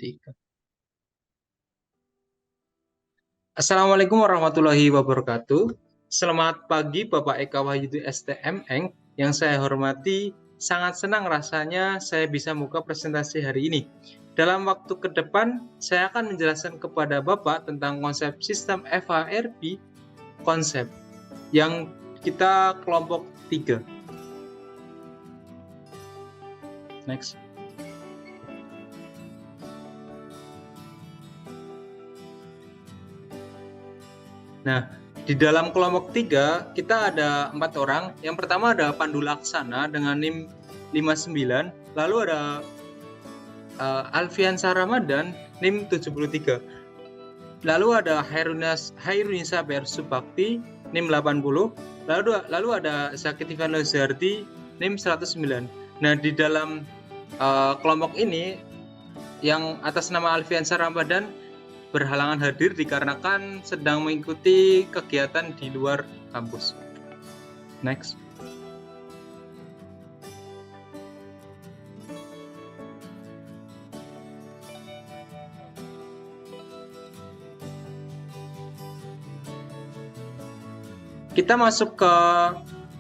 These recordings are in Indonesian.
Tiga. Assalamualaikum warahmatullahi wabarakatuh. Selamat pagi Bapak Eka Wahyudi STMN yang saya hormati. Sangat senang rasanya saya bisa buka presentasi hari ini. Dalam waktu ke depan, saya akan menjelaskan kepada Bapak tentang konsep sistem FHRP, konsep yang kita kelompok 3. Next. Nah, di dalam kelompok 3 kita ada 4 orang. Yang pertama ada Pandu Laksana dengan NIM 59, lalu ada Alfiansa Ramadan NIM 73. Lalu ada Hairunisa Bersubakti NIM 80, lalu ada Zakit Ivan Lazardi NIM 109. Nah, di dalam kelompok ini yang atas nama Alfiansa Ramadan berhalangan hadir dikarenakan sedang mengikuti kegiatan di luar kampus. Next. Kita masuk ke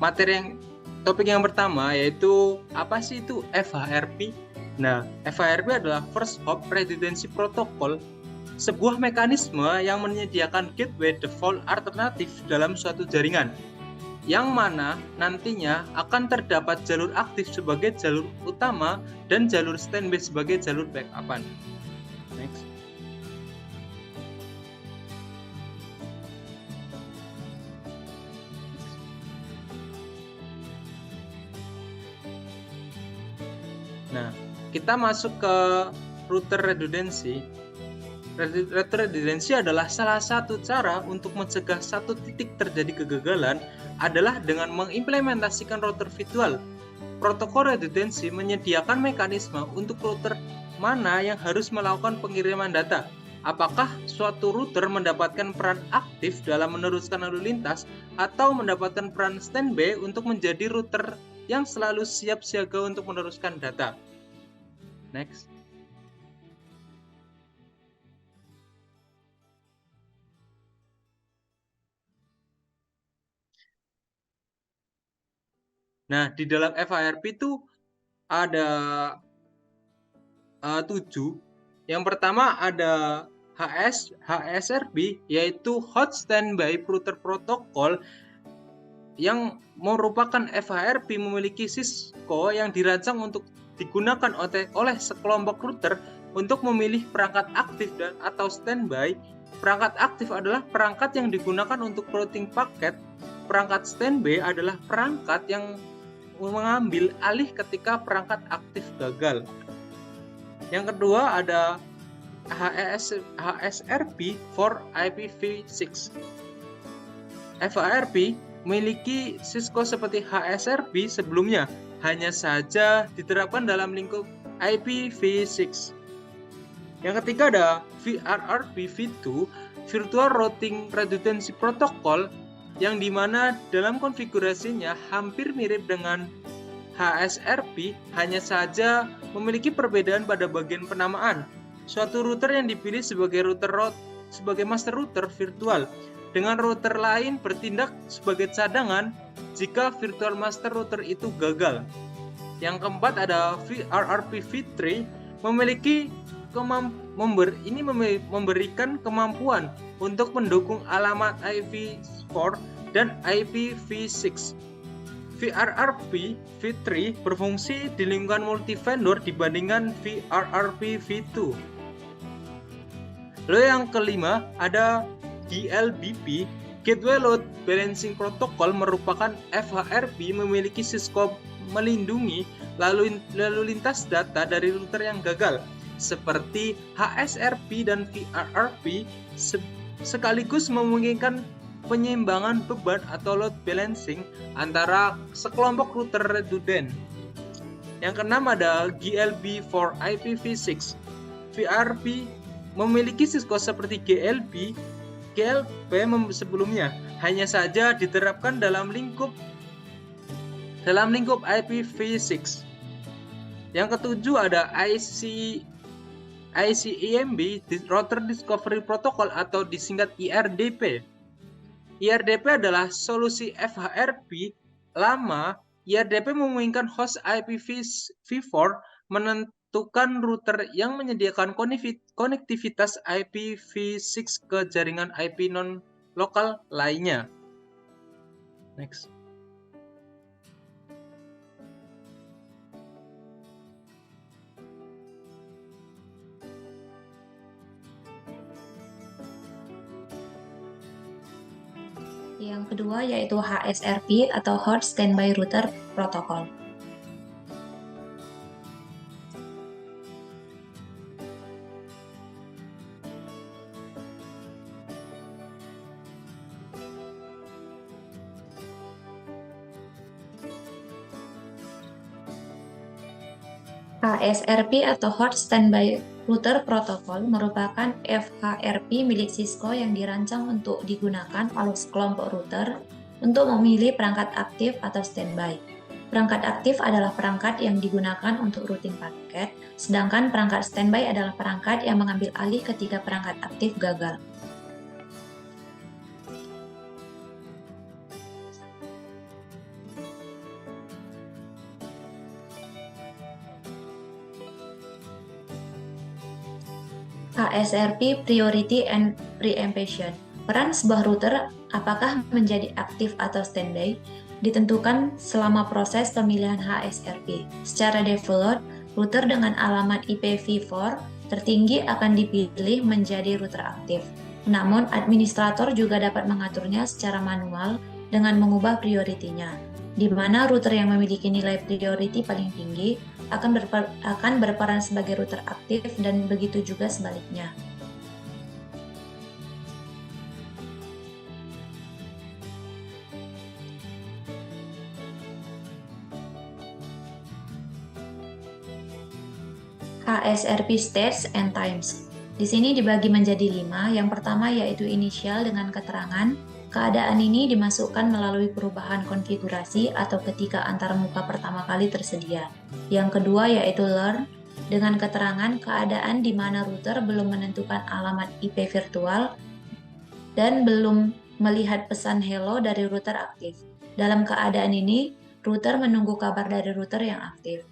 materi topik yang pertama, yaitu apa sih itu FHRP? Nah, FHRP adalah First Hop Redundancy Protocol, sebuah mekanisme yang menyediakan gateway default alternatif dalam suatu jaringan, yang mana nantinya akan terdapat jalur aktif sebagai jalur utama dan jalur standby sebagai jalur backupan. Next. Nah, kita masuk ke router redundancy. Router redundancy adalah salah satu cara untuk mencegah satu titik terjadi kegagalan adalah dengan mengimplementasikan router virtual. Protokol redundancy menyediakan mekanisme untuk router mana yang harus melakukan pengiriman data. Apakah suatu router mendapatkan peran aktif dalam meneruskan lalu lintas atau mendapatkan peran standby untuk menjadi router yang selalu siap siaga untuk meneruskan data. Next. Nah, di dalam FHRP itu ada 7. Yang pertama ada HSRP, yaitu Hot Standby Router Protocol, yang merupakan FHRP memiliki Cisco yang dirancang untuk digunakan oleh sekelompok router untuk memilih perangkat aktif dan atau standby. Perangkat aktif adalah perangkat yang digunakan untuk routing paket. Perangkat standby adalah perangkat yang mengambil alih ketika perangkat aktif gagal. Yang kedua ada HSRP for IPv6. FHRP memiliki Cisco seperti HSRP sebelumnya, hanya saja diterapkan dalam lingkup IPv6. Yang ketiga ada VRRP v2, Virtual Routing Redundancy Protocol, yang dimana dalam konfigurasinya hampir mirip dengan HSRP, hanya saja memiliki perbedaan pada bagian penamaan. Suatu router yang dipilih sebagai master router virtual, dengan router lain bertindak sebagai cadangan jika virtual master router itu gagal. Yang keempat ada VRRP v3, memberikan kemampuan untuk mendukung alamat IPv4 dan IPv6. VRRP v3 berfungsi di lingkungan multi-vendor dibandingkan VRRP v2. Lalu yang kelima ada GLBP, Gateway Load Balancing Protocol, merupakan FHRP memiliki Cisco melindungi lalu lintas data dari router yang gagal, seperti HSRP dan VRRP, sekaligus memungkinkan penyeimbangan beban atau load balancing antara sekelompok router redundant. Yang keenam ada GLB for IPv6. VRP memiliki Cisco seperti GLB sebelumnya, hanya saja diterapkan dalam lingkup IPv6. Yang ketujuh ada ICMP, Router Discovery Protocol atau disingkat IRDP. IRDP adalah solusi FHRP lama. IRDP memungkinkan host IPv4 menentukan router yang menyediakan konektivitas IPv6 ke jaringan IP non-lokal lainnya. Next. Yang kedua yaitu HSRP atau Hot Standby Router Protocol. HSRP atau Hot Standby Router Protocol merupakan FHRP milik Cisco yang dirancang untuk digunakan oleh sekelompok router untuk memilih perangkat aktif atau standby. Perangkat aktif adalah perangkat yang digunakan untuk routing paket, sedangkan perangkat standby adalah perangkat yang mengambil alih ketika perangkat aktif gagal. HSRP Priority and Preemption. Peran sebuah router apakah menjadi aktif atau standby ditentukan selama proses pemilihan HSRP. Secara default, router dengan alamat IPv4 tertinggi akan dipilih menjadi router aktif. Namun, administrator juga dapat mengaturnya secara manual dengan mengubah prioritinya, di mana router yang memiliki nilai priority paling tinggi akan berperan sebagai router aktif dan begitu juga sebaliknya. HSRP States and Times. Di sini dibagi menjadi 5. Yang pertama yaitu initial dengan keterangan keadaan ini dimasukkan melalui perubahan konfigurasi atau ketika antarmuka pertama kali tersedia. Yang kedua yaitu learn dengan keterangan keadaan di mana router belum menentukan alamat IP virtual dan belum melihat pesan hello dari router aktif. Dalam keadaan ini, router menunggu kabar dari router yang aktif.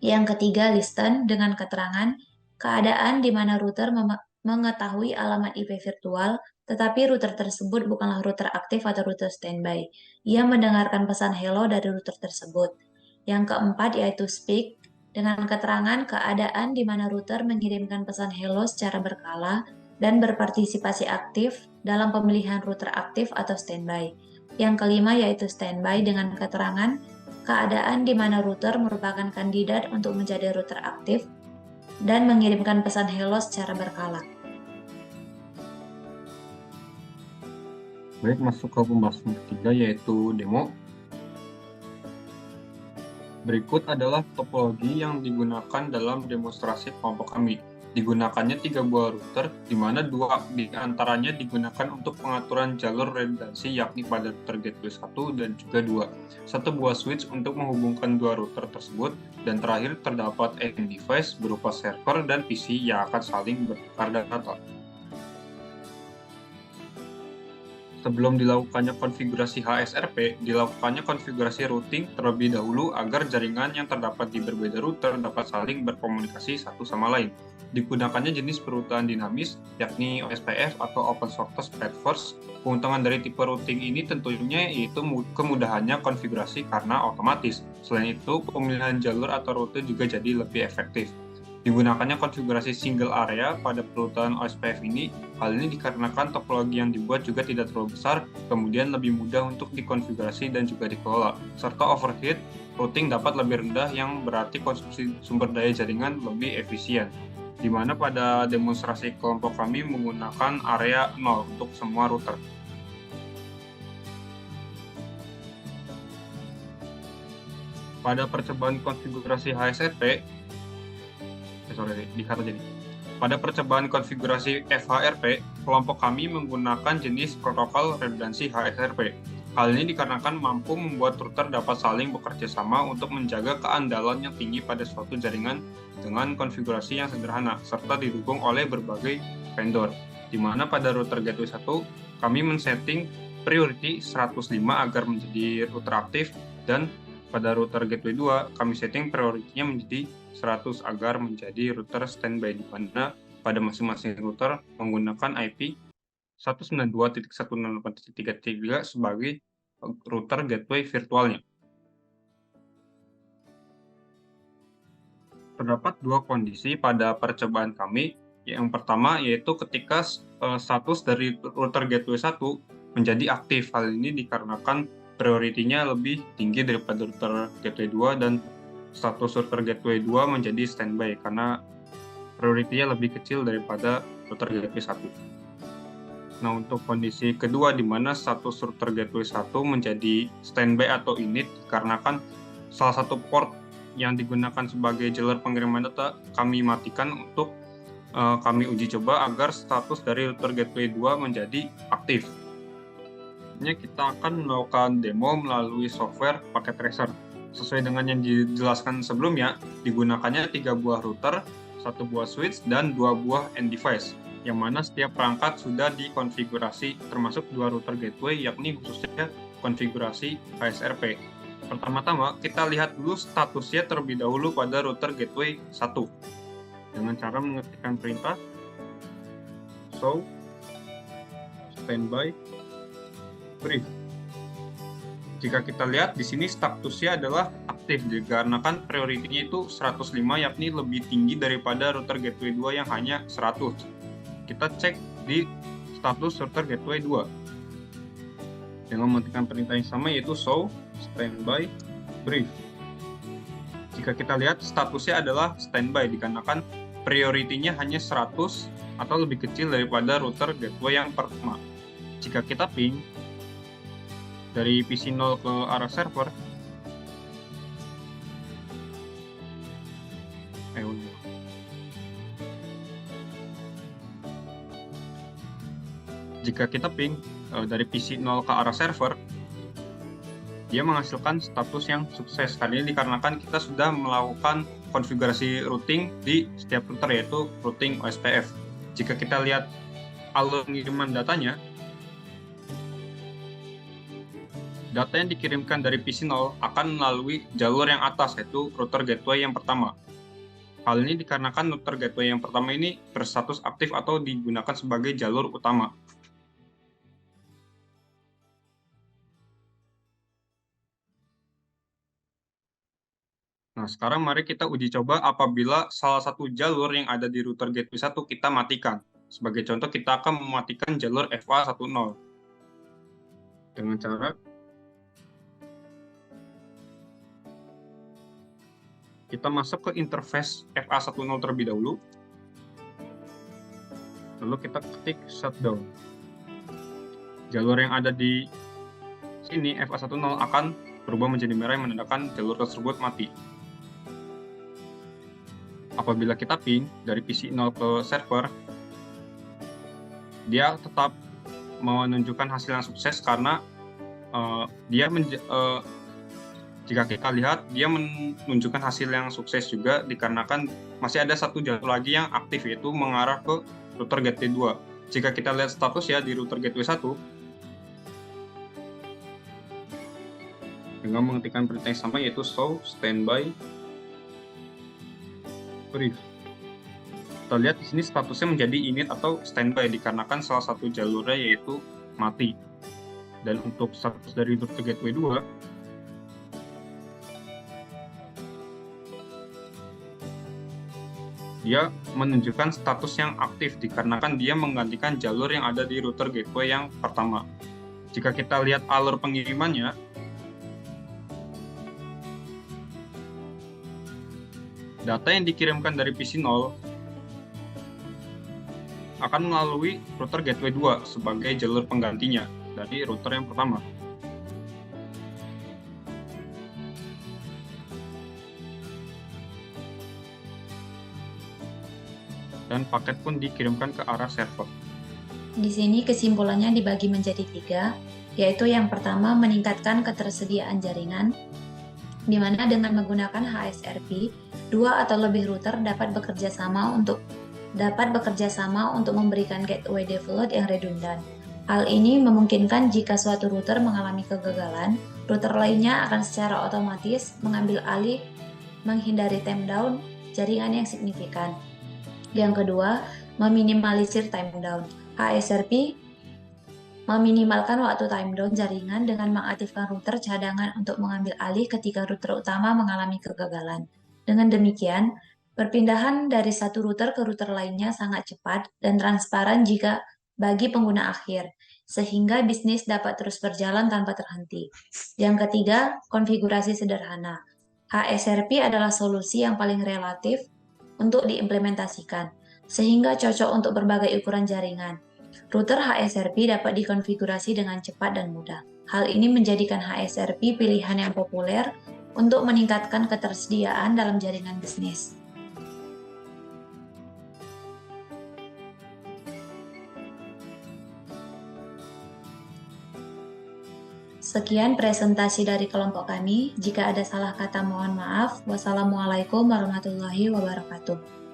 Yang ketiga, listen dengan keterangan keadaan di mana router mengetahui alamat IP virtual, tetapi router tersebut bukanlah router aktif atau router standby. Ia mendengarkan pesan hello dari router tersebut. Yang keempat yaitu speak dengan keterangan keadaan di mana router mengirimkan pesan hello secara berkala dan berpartisipasi aktif dalam pemilihan router aktif atau standby. Yang kelima yaitu standby dengan keterangan keadaan di mana router merupakan kandidat untuk menjadi router aktif dan mengirimkan pesan hello secara berkala. Baik, masuk ke pembahasan ketiga yaitu demo. Berikut adalah topologi yang digunakan dalam demonstrasi kelompok kami. Digunakannya 3 buah router, di mana 2 di antaranya digunakan untuk pengaturan jalur redundansi, yakni pada router gateway 1 dan juga 2. 1 buah switch untuk menghubungkan 2 router tersebut, dan terakhir terdapat end device berupa server dan PC yang akan saling bertukar data. Sebelum dilakukannya konfigurasi HSRP, dilakukannya konfigurasi routing terlebih dahulu agar jaringan yang terdapat di berbeda router dapat saling berkomunikasi satu sama lain. Digunakannya jenis perutuan dinamis, yakni OSPF atau Open Source Platforms. Keuntungan dari tipe routing ini tentunya yaitu kemudahannya konfigurasi karena otomatis. Selain itu, pemilihan jalur atau rute juga jadi lebih efektif. Digunakannya konfigurasi single area pada perutuan OSPF ini, hal ini dikarenakan topologi yang dibuat juga tidak terlalu besar, kemudian lebih mudah untuk dikonfigurasi dan juga dikelola, serta overhead routing dapat lebih rendah yang berarti konsumsi sumber daya jaringan lebih efisien, di mana pada demonstrasi kelompok kami menggunakan area 0 untuk semua router. Pada percobaan konfigurasi HSRP, pada percobaan konfigurasi FHRP, kelompok kami menggunakan jenis protokol redundansi HSRP. Hal ini dikarenakan mampu membuat router dapat saling bekerja sama untuk menjaga keandalan yang tinggi pada suatu jaringan dengan konfigurasi yang sederhana, serta didukung oleh berbagai vendor, di mana pada router gateway 1, kami men-setting priority 105 agar menjadi router aktif, dan pada router gateway 2, kami setting priority-nya menjadi 100 agar menjadi router standby, di mana pada masing-masing router menggunakan IP 192.168.3.3 sebagai router gateway virtualnya. Terdapat dua kondisi pada percobaan kami. Yang pertama yaitu ketika status dari router gateway 1 menjadi aktif. Hal ini dikarenakan prioritinya lebih tinggi daripada router gateway 2 dan status router gateway 2 menjadi standby karena prioritinya lebih kecil daripada router gateway 1. Nah, untuk kondisi kedua di mana status router gateway 1 menjadi standby atau init dikarenakan salah satu port yang digunakan sebagai jalur pengiriman data kami matikan untuk kami uji coba agar status dari router gateway 2 menjadi aktif. Kita akan melakukan demo melalui software paket tracer. Sesuai dengan yang dijelaskan sebelumnya, digunakannya 3 buah router, 1 buah switch, dan 2 buah end device, yang mana setiap perangkat sudah dikonfigurasi termasuk 2 router gateway, yakni khususnya konfigurasi HSRP. Pertama-tama, kita lihat dulu statusnya terlebih dahulu pada router gateway 1 dengan cara mengetikkan perintah show standby brief. Jika kita lihat di sini statusnya adalah aktif dikarenakan prioritinya itu 105, yakni lebih tinggi daripada router gateway 2 yang hanya 100. Kita cek di status router gateway 2 dengan mengetikkan perintah yang sama yaitu show standby brief. Jika kita lihat statusnya adalah standby dikarenakan prioritinya hanya 100 atau lebih kecil daripada router gateway yang pertama. Jika kita ping dari PC 0 ke arah server, jika kita ping dari PC 0 ke arah server, dia menghasilkan status yang sukses. Kali ini dikarenakan kita sudah melakukan konfigurasi routing di setiap router, yaitu routing OSPF. Jika kita lihat alur pengiriman datanya, data yang dikirimkan dari PC 0 akan melalui jalur yang atas, yaitu router gateway yang pertama. Hal ini dikarenakan router gateway yang pertama ini berstatus aktif atau digunakan sebagai jalur utama. Nah, sekarang mari kita uji coba apabila salah satu jalur yang ada di router gateway 1 kita matikan. Sebagai contoh, kita akan mematikan jalur FA10 dengan cara kita masuk ke interface FA10 terlebih dahulu, lalu kita ketik shutdown. Jalur yang ada di sini FA10 akan berubah menjadi merah yang menandakan jalur tersebut mati. Apabila kita ping dari PC 0 ke server, dia tetap menunjukkan hasil yang sukses karena jika kita lihat dia menunjukkan hasil yang sukses juga dikarenakan masih ada satu jalur lagi yang aktif, yaitu mengarah ke router gateway 2. Jika kita lihat status ya di router gateway 1 dengan mengetikkan perintah yang sama yaitu show standby brief. Kita lihat di sini statusnya menjadi init atau standby dikarenakan salah satu jalurnya yaitu mati. Dan untuk status dari router gateway 2, dia menunjukkan status yang aktif dikarenakan dia menggantikan jalur yang ada di router gateway yang pertama. Jika kita lihat alur pengirimannya, data yang dikirimkan dari PC 0 akan melalui router gateway 2 sebagai jalur penggantinya dari router yang pertama. Dan paket pun dikirimkan ke arah server. Di sini kesimpulannya dibagi menjadi 3. yaitu yang pertama meningkatkan ketersediaan jaringan, di mana dengan menggunakan HSRP, dua atau lebih router dapat bekerja sama untuk memberikan gateway default yang redundan. Hal ini memungkinkan jika suatu router mengalami kegagalan, router lainnya akan secara otomatis mengambil alih, menghindari time down jaringan yang signifikan. Yang kedua, meminimalisir time down. HSRP meminimalkan waktu time down jaringan dengan mengaktifkan router cadangan untuk mengambil alih ketika router utama mengalami kegagalan. Dengan demikian, perpindahan dari satu router ke router lainnya sangat cepat dan transparan jika bagi pengguna akhir, sehingga bisnis dapat terus berjalan tanpa terhenti. Yang ketiga, konfigurasi sederhana. HSRP adalah solusi yang paling relatif untuk diimplementasikan, sehingga cocok untuk berbagai ukuran jaringan. Router HSRP dapat dikonfigurasi dengan cepat dan mudah. Hal ini menjadikan HSRP pilihan yang populer untuk meningkatkan ketersediaan dalam jaringan bisnis. Sekian presentasi dari kelompok kami. Jika ada salah kata mohon maaf. Wassalamualaikum warahmatullahi wabarakatuh.